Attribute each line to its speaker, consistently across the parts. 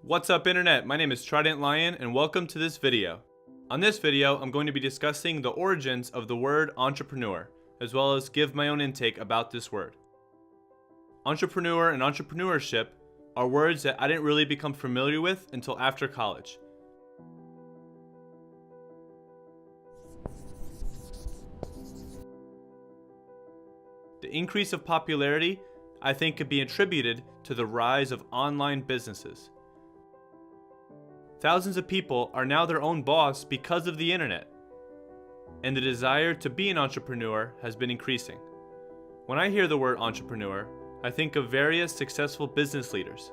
Speaker 1: What's up internet, my name is Trident Lion and welcome to this video. On this video, I'm going to be discussing the origins of the word entrepreneur, as well as give my own intake about this word. Entrepreneur and entrepreneurship are words that I didn't really become familiar with until after college. The increase of popularity, I think, could be attributed to the rise of online businesses. Thousands of people are now their own boss because of the internet, and the desire to be an entrepreneur has been increasing. When I hear the word entrepreneur, I think of various successful business leaders.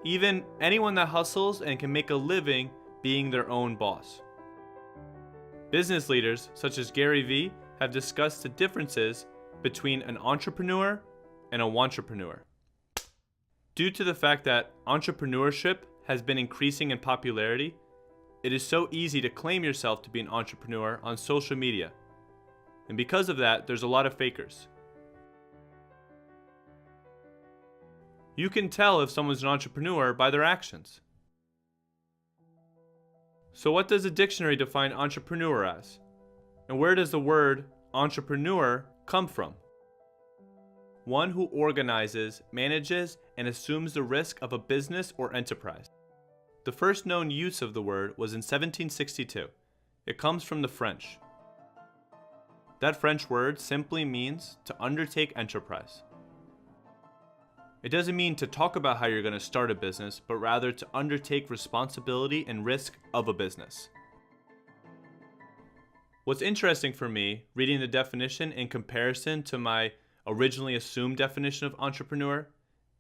Speaker 1: Even anyone that hustles and can make a living being their own boss. Business leaders such as Gary Vee have discussed the differences between an entrepreneur and a wantrepreneur. Due to the fact that entrepreneurship has been increasing in popularity, it is so easy to claim yourself to be an entrepreneur on social media. And because of that, there's a lot of fakers. You can tell if someone's an entrepreneur by their actions. So what does a dictionary define entrepreneur as? And where does the word entrepreneur come from? One who organizes, manages, and assumes the risk of a business or enterprise. The first known use of the word was in 1762. It comes from the French. That French word simply means to undertake enterprise. It doesn't mean to talk about how you're going to start a business, but rather to undertake responsibility and risk of a business. What's interesting for me, reading the definition in comparison to my originally assumed definition of entrepreneur,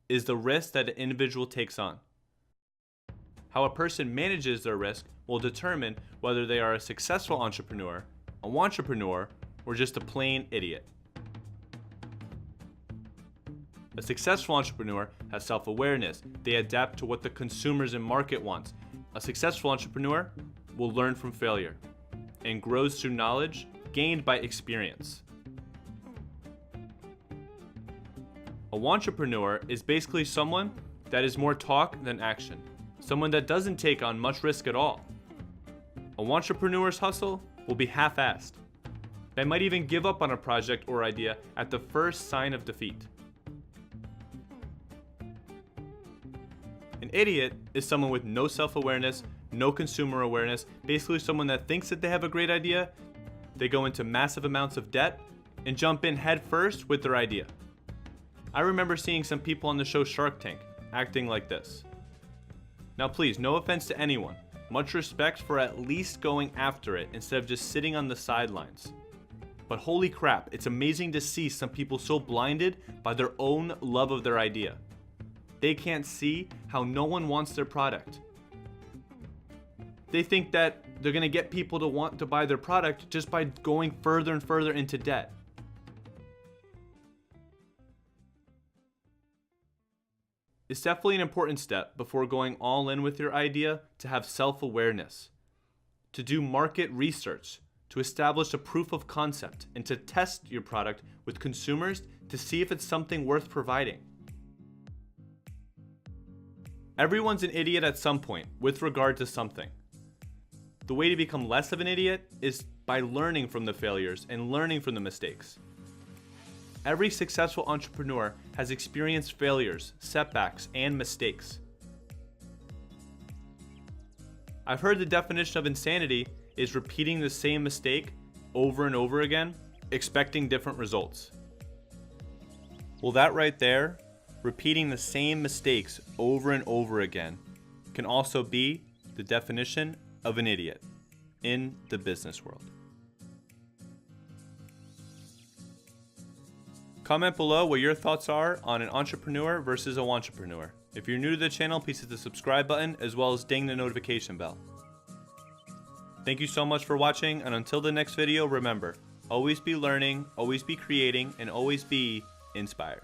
Speaker 1: is the risk that an individual takes on. How a person manages their risk will determine whether they are a successful entrepreneur, a wantrepreneur, or just a plain idiot. A successful entrepreneur has self-awareness. They adapt to what the consumers and market wants. A successful entrepreneur will learn from failure and grows through knowledge gained by experience. A wantrepreneur is basically someone that is more talk than action. Someone that doesn't take on much risk at all. A wantrepreneur's hustle will be half-assed. They might even give up on a project or idea at the first sign of defeat. An idiot is someone with no self-awareness, no consumer awareness, basically someone that thinks that they have a great idea, they go into massive amounts of debt, and jump in head first with their idea. I remember seeing some people on the show Shark Tank acting like this. Now please, no offense to anyone, much respect for at least going after it instead of just sitting on the sidelines. But holy crap, it's amazing to see some people so blinded by their own love of their idea. They can't see how no one wants their product. They think that they're going to get people to want to buy their product just by going further and further into debt. It's definitely an important step before going all in with your idea to have self-awareness, to do market research, to establish a proof of concept, and to test your product with consumers to see if it's something worth providing. Everyone's an idiot at some point with regard to something. The way to become less of an idiot is by learning from the failures and learning from the mistakes. Every successful entrepreneur has experienced failures, setbacks, and mistakes. I've heard the definition of insanity is repeating the same mistake over and over again, expecting different results. Well, that right there, repeating the same mistakes over and over again, can also be the definition of an idiot in the business world. Comment below what your thoughts are on an entrepreneur versus a wantrepreneur. If you're new to the channel, please hit the subscribe button as well as ding the notification bell. Thank you so much for watching, and until the next video, remember, always be learning, always be creating, and always be inspired.